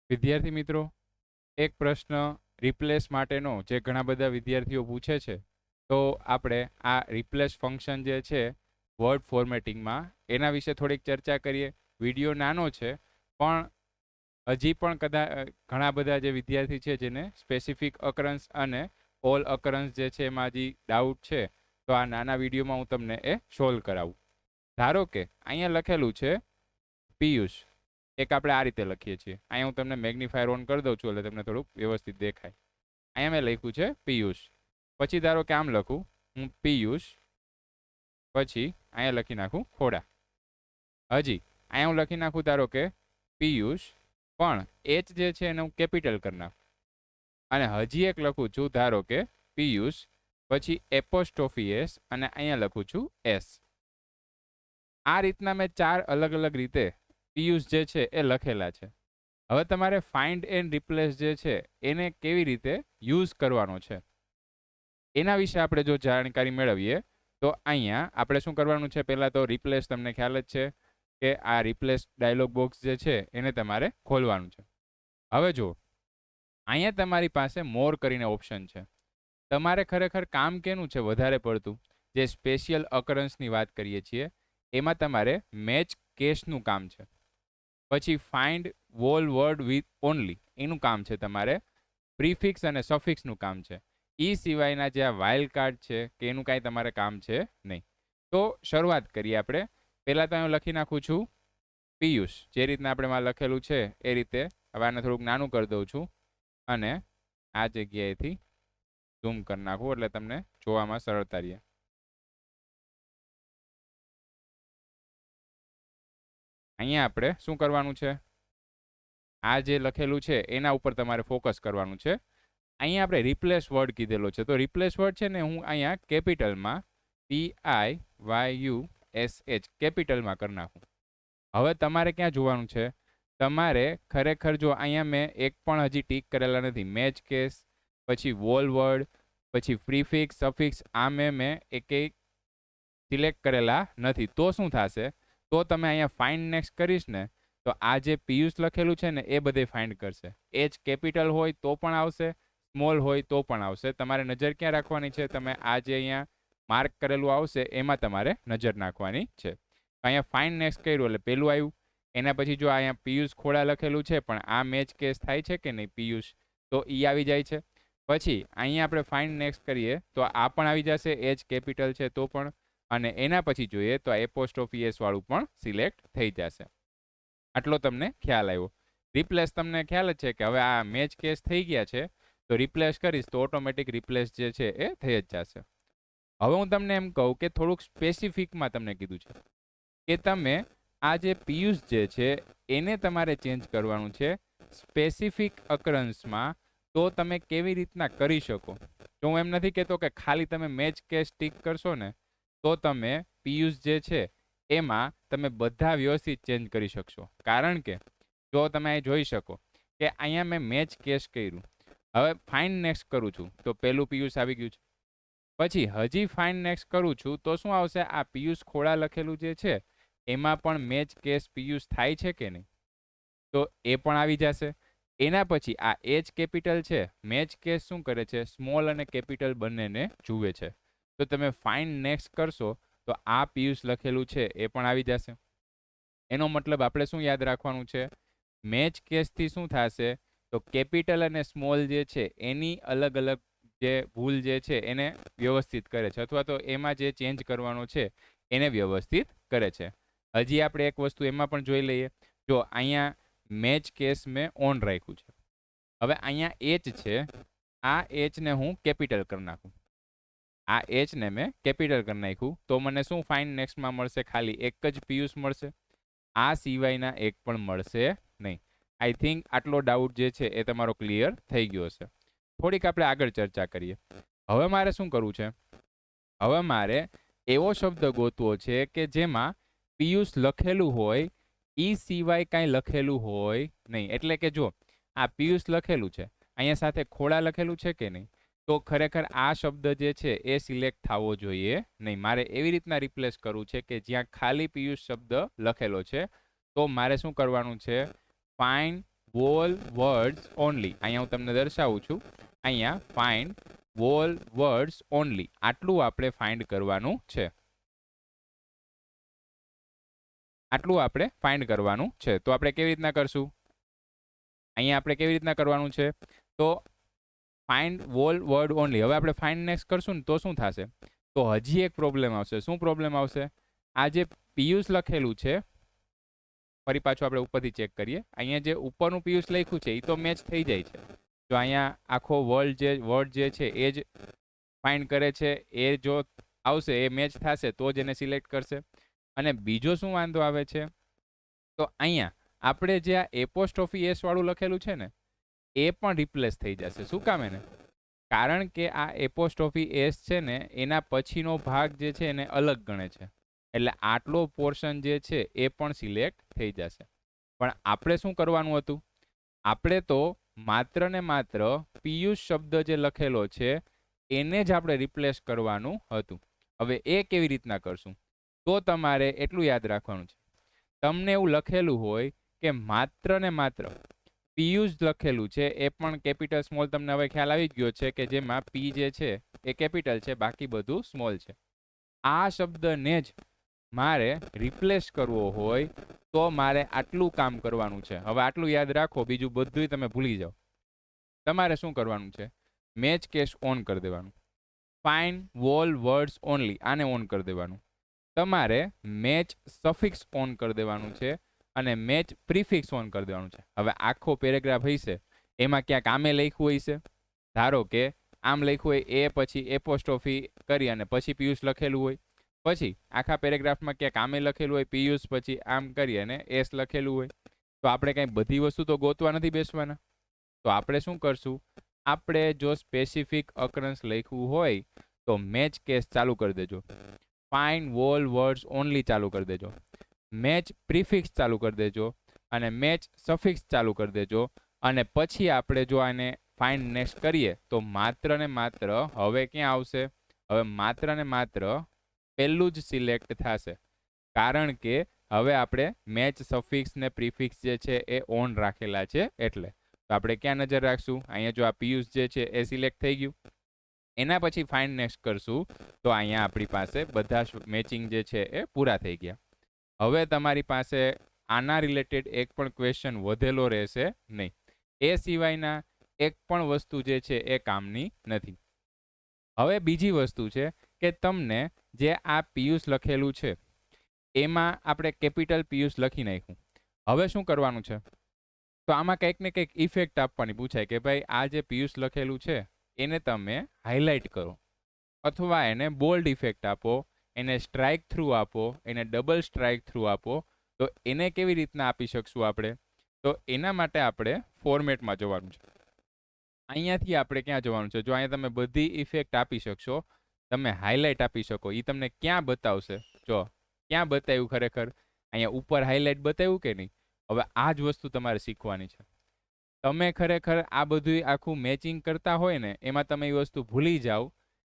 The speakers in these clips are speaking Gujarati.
વિદ્યાર્થી મિત્રો, એક પ્રશ્ન રિપ્લેસ માટેનો જે ઘણા બધા વિદ્યાર્થીઓ પૂછે છે, તો આપણે આ રિપ્લેસ ફંક્શન જે છે વર્ડ ફોર્મેટિંગમાં એના વિશે થોડીક ચર્ચા કરીએ. વિડીયો નાનો છે, પણ હજી પણ કદાચ ઘણા બધા જે વિદ્યાર્થી છે જેને સ્પેસિફિક અકરન્સ અને ઓલ અકરન્સ જે છે એમાં હજી ડાઉટ છે, તો આ નાના વિડીયોમાં હું તમને એ સોલ્વ કરાવું. ધારો કે અહીંયા લખેલું છે પિયુષ, એક આપણે આ રીતે લખીએ છીએ. અહીંયા હું તમને મેગ્નિફાયર ઓન કરી દઉં છું એટલે તમને થોડુંક વ્યવસ્થિત દેખાય. અહીંયા મેં લખ્યું છે પિયુષ, પછી ધારો કે આમ લખું હું પિયુષ, પછી અહીંયા લખી નાખું ખોડા. હજી અહીંયા હું લખી નાખું ધારો કે પિયુષ, પણ એચ જે છે એને હું કેપિટલ કરી નાખું. અને હજી એક લખું છું ધારો કે પિયુષ, પછી એપોસ્ટ્રોફી એસ, અને અહીંયા લખું છું એસ. આ રીતના મેં 4 અલગ અલગ રીતે પિયુષ જે છે એ લખેલા છે. હવે તમારે ફાઇન્ડ એન્ડ રિપ્લેસ જે છે એને કેવી રીતે યુઝ કરવાનો છે એના વિશે આપણે જો જાણકારી મેળવીએ, તો અહીંયા આપણે શું કરવાનું છે. પહેલાં તો રિપ્લેસ તમને ખ્યાલ જ છે કે આ રિપ્લેસ ડાયલોગ બોક્સ જે છે એને તમારે ખોલવાનું છે. હવે જો અહીંયા તમારી પાસે મોર કરીને ઓપ્શન છે. તમારે ખરેખર કામ કેનું છે વધારે પડતું, જે સ્પેશિયલ અકરન્સની વાત કરીએ છીએ એમાં તમારે મેચ કેસનું કામ છે. પછી find wall word with only એનું કામ છે. તમારે પ્રીફિક્સ અને સફિક્સનું કામ છે. એ સિવાયના જે આ વાઇલ્ડ કાર્ડ છે કે એનું કાંઈ તમારે કામ છે નહીં. તો શરૂઆત કરીએ આપણે. પહેલાં તો હું લખી નાખું છું પિયુષ, જે રીતના આપણે માં લખેલું છે એ રીતે. હવે આને થોડુંક નાનું કરી દઉં છું અને આ જગ્યાએથી ઝૂમ કરી નાખું એટલે તમને જોવામાં સરળતા રહે. અહીંયા આપણે શું કરવાનું છે, આ જે લખેલું છે એના ઉપર તમારે ફોકસ કરવાનું છે. અહીંયા આપણે રિપ્લેસ વર્ડ કીધેલો છે, તો રિપ્લેસ વર્ડ છે ને હું અહીંયા કેપિટલમાં PIYUSH કેપિટલમાં કરી નાખું. હવે તમારે ક્યાં જોવાનું છે, તમારે ખરેખર જો અહીંયા મેં એક પણ હજી ટીક કરેલા નથી. મેચ કેસ, પછી વોલ વર્ડ, પછી પ્રીફિક્સ સફિક્સ, આ મેં એકેય સિલેક્ટ કરેલા નથી. તો શું થશે, તો તમે અહીંયા ફાઇન્ડ નેક્સ્ટ કરીશ ને તો આ જે પિયુષ લખેલું છે ને એ બધે ફાઇન્ડ કરશે. એચ કેપિટલ હોય તો પણ આવશે, સ્મોલ હોય તો પણ આવશે. તમારે નજર ક્યાં રાખવાની છે, તમે આ જે અહીંયા માર્ક કરેલું આવશે એમાં તમારે નજર નાખવાની છે. અહીંયા ફાઇન્ડ નેક્સ્ટ કર્યું એટલે પેલું આવ્યું. એના પછી જો અહીંયા પિયુષ ખોડા લખેલું છે પણ આ મેચ કેસ થાય છે કે નહીં પિયુષ, તો ઈ આવી જાય છે. પછી અહીંયા આપણે ફાઇન્ડ નેક્સ્ટ કરીએ તો આ પણ આવી જશે, એચ કેપિટલ છે તો પણ. અને એના પછી જોઈએ તો આ એપોસ્ટ્રોફી એસ વાળું પણ સિલેક્ટ થઈ જશે. આટલો તમને ખ્યાલ આવ્યો. રિપ્લેસ તમને ખ્યાલ જ છે કે હવે આ મેચ કેસ થઈ ગયા છે, તો રિપ્લેસ કરીશ તો ઓટોમેટિક રિપ્લેસ જે છે એ થઈ જ જશે. હવે હું તમને એમ કહું કે થોડુંક સ્પેસિફિકમાં તમને કીધું છે કે તમે આ જે પિયુષ જે છે એને તમારે ચેન્જ કરવાનું છે સ્પેસિફિક અકરન્સમાં. તો તમે કેવી રીતના કરી શકો, તો હું એમ નથી કહેતો કે ખાલી તમે મેચ કેસ ટીક કરશો ને તો તમે પિયુષ જે છે એમાં તમે બધા વ્યવસ્થિત ચેન્જ કરી શકશો. કારણ કે જો તમે અહીં જોઈ શકો કે અહીંયા મેં મેચ કેસ કર્યું. હવે ફાઇન્ડ નેક્સ્ટ કરું છું તો પહેલું પિયુષ આવી ગયું છે. પછી હજી ફાઇન્ડ નેક્સ્ટ કરું છું તો શું આવશે, આ પિયુષ ખોડા લખેલું જે છે એમાં પણ મેચ કેસ પિયુષ થાય છે કે નહીં, તો એ પણ આવી જશે. એના પછી આ એચ કેપિટલ છે, મેચ કેસ શું કરે છે, સ્મોલ અને કેપિટલ બંનેને જુએ છે. તો તમે ફાઇન્ડ નેક્સ્ટ કરશો તો આ પિયુષ લખેલું છે એ પણ આવી જશે. એનો મતલબ આપણે શું યાદ રાખવાનું છે, મેચ કેસથી શું થશે, તો કેપિટલ અને સ્મોલ જે છે એની અલગ અલગ જે ભૂલ જે છે એને વ્યવસ્થિત કરે છે, અથવા તો એમાં જે ચેન્જ કરવાનો છે એને વ્યવસ્થિત કરે છે. હજી આપણે એક વસ્તુ એમાં પણ જોઈ લઈએ. જો અહીંયા મેચ કેસ મેં ઓન રાખ્યું છે. હવે અહીંયા એચ છે, આ એચને હું કેપિટલ કરી નાખું. આ એચને મેં કેપિટલ કરી નાખ્યું તો મને શું ફાઇન્ડ નેક્સ્ટમાં મળશે, ખાલી એક જ પિયુષ મળશે. આ સિવાયના એક પણ મળશે નહીં. આઈ થિંક આટલો ડાઉટ જે છે એ તમારો ક્લિયર થઈ ગયો હશે. થોડીક આપણે આગળ ચર્ચા કરીએ. હવે મારે શું કરવું છે, હવે મારે એવો શબ્દ ગોતવો છે કે જેમાં પિયુષ લખેલું હોય એ સિવાય કાંઈ લખેલું હોય નહીં. એટલે કે જો આ પિયુષ લખેલું છે, અહીંયા સાથે ખોડા લખેલું છે કે નહીં, તો ખરેખર આ શબ્દ જે છે એ સિલેક્ટ થવો જોઈએ નહીં. મારે એવી રીતના રિપ્લેસ કરવું છે કે જ્યાં ખાલી પિયુષ શબ્દ લખેલો છે. તો મારે શું કરવાનું છે, ફાઇન્ડ વોલ વર્ડ્સ ઓનલી. અહીંયા હું તમને દર્શાવું છું. અહીંયા ફાઇન્ડ વોલ વર્ડ્સ ઓનલી, આટલું આપણે ફાઇન્ડ કરવાનું છે. આટલું આપણે ફાઇન્ડ કરવાનું છે. તો આપણે કેવી રીતના કરશું? અહીંયા આપણે કેવી રીતના કરવાનું છે? તો ફાઇન્ડ વોલ વર્ડ ઓનલી. હવે આપણે ફાઇન્ડ નેક્સ્ટ કરશું ને તો શું થશે? તો હજી એક પ્રોબ્લેમ આવશે. શું પ્રોબ્લેમ આવશે? આ જે પિયુષ લખેલું છે, ફરી પાછું આપણે ઉપરથી ચેક કરીએ. અહીંયા જે ઉપરનું પિયુષ લખ્યું છે એ તો મેચ થઈ જાય છે. જો અહીંયા આખો વર્ડ જે છે એ જ ફાઇન્ડ કરે છે, એ જો આવશે એ મેચ થશે તો જ એને સિલેક્ટ કરશે. અને બીજો શું વાંધો આવે છે? તો અહીંયા આપણે જે આ એપોસ્ટ્રોફી એસ વાળું લખેલું છે ને એ પણ રિપ્લેસ થઈ જશે. શું કામ એને? કારણ કે આ એપોસ્ટ્રોફી એસ છે ને એના પછીનો ભાગ જે છે એને અલગ ગણે છે, એટલે આટલો પોર્શન જે છે એ પણ સિલેક્ટ થઈ જશે. પણ આપણે શું કરવાનું હતું? આપણે તો માત્ર ને માત્ર પિયુષ શબ્દ જે લખેલો છે એને જ આપણે રિપ્લેસ કરવાનું હતું. હવે એ કેવી રીતના કરશું? તો તમારે એટલું યાદ રાખવાનું છે, તમને એવું લખેલું હોય કે માત્ર ને માત્ર પિયુષ લખેલું છે, એ પણ કેપિટલ સ્મોલ. તમને હવે ખ્યાલ આવી ગયો છે કે જેમાં પી જે છે એ કેપિટલ છે, બાકી બધું સ્મોલ છે. આ શબ્દને જ મારે રિપ્લેસ કરવો હોય તો મારે આટલું કામ કરવાનું છે. હવે આટલું યાદ રાખો, બીજું બધું તમે ભૂલી જાઓ. તમારે શું કરવાનું છે? મેચ કેસ ઓન કરી દેવાનું. ફાઇન્ડ વોલ વર્ડ્સ ઓનલી, આને ઓન કરી દેવાનું. તમારે મેચ સફિક્સ ઓન કરી દેવાનું છે અને મેચ પ્રિફિક્સ ઓન કરી દેવાનું છે. હવે આખો પેરેગ્રાફ હશે, એમાં ક્યાંક આમે લખ્યું હોય છે. ધારો કે આમ લખ્યું હોય, એ પછી એપોસ્ટ્રોફી કરી અને પછી પિયુષ લખેલું હોય. પછી આખા પેરેગ્રાફમાં ક્યાંક આમે લખેલું હોય પિયુષ, પછી આમ કરી અને એસ લખેલું હોય. તો આપણે કંઈ બધી વસ્તુ તો ગોતવા નથી બેસવાના. તો આપણે શું કરશું? આપણે જો સ્પેસિફિક અકરન્સ લખ્યું હોય તો મેચ કેસ ચાલુ કરી દેજો. ફાઇન્ડ વોલ વર્ડ્સ ઓનલી ચાલુ કરી દેજો. મેચ પ્રિફિક્સ ચાલુ કરી દેજો અને મેચ સફિક્સ ચાલુ કરી દેજો. અને પછી આપણે જો આને ફાઇન્ડ નેક્સ્ટ કરીએ તો માત્ર ને માત્ર હવે ક્યાં આવશે? હવે માત્ર ને માત્ર પહેલું જ સિલેક્ટ થશે, કારણ કે હવે આપણે મેચ સફિક્સ ને પ્રિફિક્સ જે છે એ ઓન રાખેલા છે. એટલે તો આપણે ક્યાં નજર રાખશું? અહીંયા જો આ પિયુષ જે છે એ સિલેક્ટ થઈ ગયું. એના પછી ફાઇન્ડ નેક્સ્ટ કરશું તો અહીંયા આપણી પાસે બધા મેચિંગ જે છે એ પૂરા થઈ ગયા. હવે તમારી પાસે આના રિલેટેડ એક પણ ક્વેશ્ચન વધેલો રહેશે નહીં. એ સિવાયના એક પણ વસ્તુ જે છે એ કામની નથી. હવે બીજી વસ્તુ છે કે તમને જે આ પિયુષ લખેલું છે એમાં આપણે કેપિટલ પિયુષ લખી નાખ્યું. હવે શું કરવાનું છે? તો આમાં કંઈક ને કંઈક ઇફેક્ટ આપવાની પૂછાય કે ભાઈ આ જે પિયુષ લખેલું છે એને તમે હાઇલાઇટ કરો, અથવા એને બોલ્ડ ઇફેક્ટ આપો, એને સ્ટ્રાઇક થ્રુ આપો, એને ડબલ સ્ટ્રાઇક થ્રુ આપો. તો એને કેવી રીતના આપી શકશું આપણે? તો એના માટે આપણે ફોર્મેટમાં જવાનું છે. અહીંયાથી આપણે ક્યાં જવાનું છે? જો અહીંયા તમે બધી ઇફેક્ટ આપી શકશો, તમે હાઇલાઇટ આપી શકો, એ તમને ક્યાં બતાવશે? જો ક્યાં બતાવ્યું ખરેખર? અહીંયા ઉપર હાઇલાઇટ બતાવ્યું કે નહીં? હવે આ જ વસ્તુ તમારે શીખવાની છે. તમે ખરેખર આ બધું આખું મેચિંગ કરતા હોય ને એમાં તમે એ વસ્તુ ભૂલી જાઓ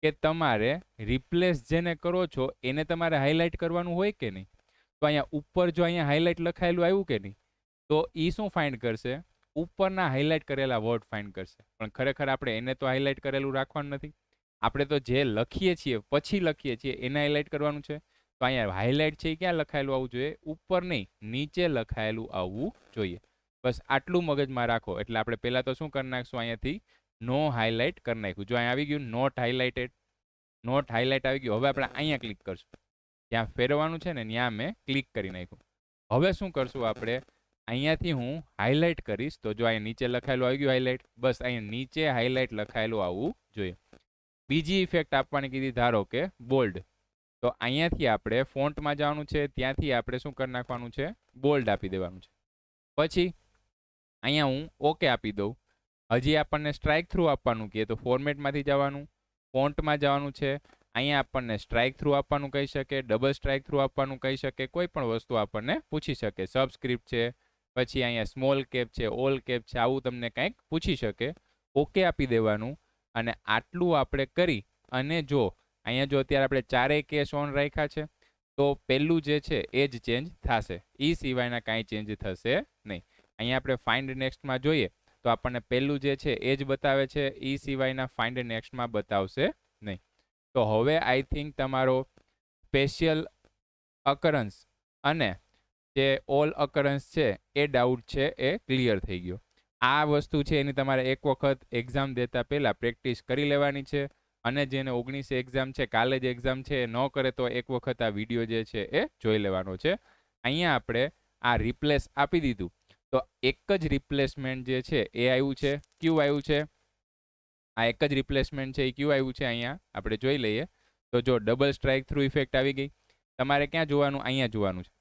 કે તમારે રિપ્લેસ જેને કરો છો એને તમારે હાઇલાઇટ કરવાનું હોય કે નહીં. તો અહીંયા ઉપર જો અહીંયા હાઇલાઇટ લખાયેલું આવ્યું કે નહીં, તો એ શું ફાઇન્ડ કરશે? ઉપરના હાઇલાઇટ કરેલા વર્ડ ફાઇન્ડ કરશે. પણ ખરેખર આપણે એને તો હાઇલાઇટ કરેલું રાખવાનું નથી. આપણે તો જે લખીએ છીએ પછી લખીએ છીએ એને હાઇલાઇટ કરવાનું છે. તો અહીંયા હાઇલાઇટ છે એ ક્યાં લખાયેલું આવવું જોઈએ? ઉપર નહીં, નીચે લખાયેલું આવવું જોઈએ. બસ આટલું મગજમાં રાખો. એટલે આપણે પહેલાં તો શું કરી નાખશું? અહીંયાથી નો હાઇલાઇટ કરી નાખ્યું. જો અહીંયા આવી ગયું નોટ હાઇલાઇટેડ, નોટ હાઇલાઇટ આવી ગયું. હવે આપણે અહીંયા ક્લિક કરશું. ત્યાં ફેરવાનું છે ને ત્યાં મેં ક્લિક કરી નાખ્યું. હવે શું કરશું આપણે? અહીંયાથી હું હાઇલાઇટ કરીશ તો જો અહીંયા નીચે લખાયેલું આવી ગયું હાઇલાઇટ. બસ અહીંયા નીચે હાઇલાઇટ લખાયેલું આવવું જોઈએ. બીજી ઇફેક્ટ આપવાની કીધી, ધારો કે બોલ્ડ. તો અહીંયાથી આપણે ફોન્ટમાં જવાનું છે, ત્યાંથી આપણે શું કરી નાખવાનું છે? બોલ્ડ આપી દેવાનું છે. પછી અહીંયા હું ઓકે આપી દઉં. હજી આપણને સ્ટ્રાઇક થ્રુ આપવાનું કહે તો ફોર્મેટમાંથી જવાનું, ફોન્ટમાં જવાનું છે. અહીંયા આપણને સ્ટ્રાઇક થ્રુ આપવાનું કહી શકે, ડબલ સ્ટ્રાઇક થ્રુ આપવાનું કહી શકે, કોઈ પણ વસ્તુ આપણને પૂછી શકે. સબસ્ક્રિપ્ટ છે, પછી અહીંયા સ્મોલ કેપ છે, ઓલ કેપ છે, આવું તમને કંઈક પૂછી શકે. ઓકે આપી દેવાનું. અને આટલું આપણે કરી અને જો અહીંયા જો અત્યારે આપણે ચારેય કેસ ઓન રાખ્યા છે તો પહેલું જે છે એ જ ચેન્જ થશે, એ સિવાયના કાંઈ ચેન્જ થશે નહીં. અહીંયા આપણે ફાઇન્ડ નેક્સ્ટમાં જોઈએ તો આપણને પહેલું જે છે એ જ બતાવે છે, એ સિવાયના ફાઇન્ડ નેક્સ્ટમાં બતાવશે નહીં. તો હવે આઈ થિંક તમારો સ્પેશિયલ અકરન્સ અને જે ઓલ અકરન્સ છે એ ડાઉટ છે એ ક્લિયર થઈ ગયો. આ વસ્તુ છે એની તમારે એક વખત એક્ઝામ દેતા પહેલાં પ્રેક્ટિસ કરી લેવાની છે. અને જેને 19 એક્ઝામ છે, કાલે જ એક્ઝામ છે, એ ન કરે તો એક વખત આ વિડીયો જે છે એ જોઈ લેવાનો છે. અહીંયા આપણે આ રિપ્લેસ આપી દીધું તો એક જ રિપ્લેસમેન્ટ જે છે એ આવ્યું છે. ક્યુ આવ્યું છે? આ એક જ રિપ્લેસમેન્ટ છે એ ક્યુ આવ્યું છે? અહીંયા આપણે જોઈ લઈએ તો જો ડબલ સ્ટ્રાઇક થ્રુ ઇફેક્ટ આવી ગઈ. તમારે ક્યાં જોવાનું? અહીંયા જોવાનું છે.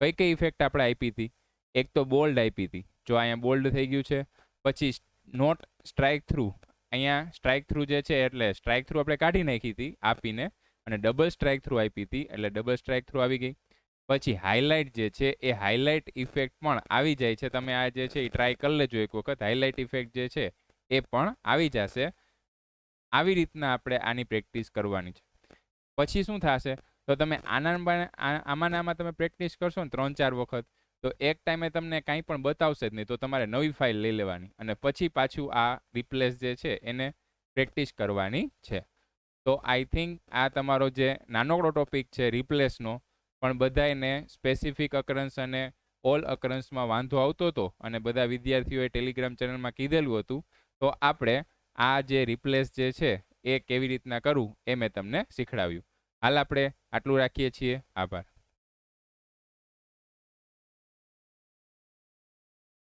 કઈ કઈ ઇફેક્ટ આપણે આપી હતી? એક તો બોલ્ડ આપી હતી, જો અહીંયા બોલ્ડ થઈ ગયું છે. પછી નોટ સ્ટ્રાઇક થ્રુ, અહીંયા સ્ટ્રાઇક થ્રુ જે છે એટલે સ્ટ્રાઇક થ્રુ આપણે કાઢી નાખી હતી આપીને, અને ડબલ સ્ટ્રાઇક થ્રુ આપી હતી એટલે ડબલ સ્ટ્રાઇક થ્રુ આવી ગઈ. પછી હાઇલાઇટ જે છે એ હાઇલાઇટ ઇફેક્ટ પણ આવી જાય છે. તમે આ જે છે એ ટ્રાય કરી લેજો એક વખત. હાઇલાઇટ ઇફેક્ટ જે છે એ પણ આવી જશે. આવી રીતના આપણે આની પ્રેક્ટિસ કરવાની છે. પછી શું થશે તો તમે આમાં તમે પ્રેક્ટિસ કરશો ને 3-4 વખત, તો એક ટાઈમે તમને કાંઈ પણ બતાવશે જ નહીં. તો તમારે નવી ફાઇલ લઈ લેવાની અને પછી પાછું આ રિપ્લેસ જે છે એને પ્રેક્ટિસ કરવાની છે. તો આઈ થિંક આ તમારો જે નાનકડો ટોપિક છે રિપ્લેસનો, પણ બધાને સ્પેસિફિક અકરન્સ અને ઓલ અકરન્સમાં વાંધો આવતો હતો અને બધા વિદ્યાર્થીઓએ ટેલિગ્રામ ચેનલમાં કીધેલું હતું. તો આપણે આ જે રિપ્લેસ જે છે એ કેવી રીતના કરવું એ મેં તમને શીખડાવ્યું. હાલ આપણે આટલું રાખીએ છીએ. આભાર.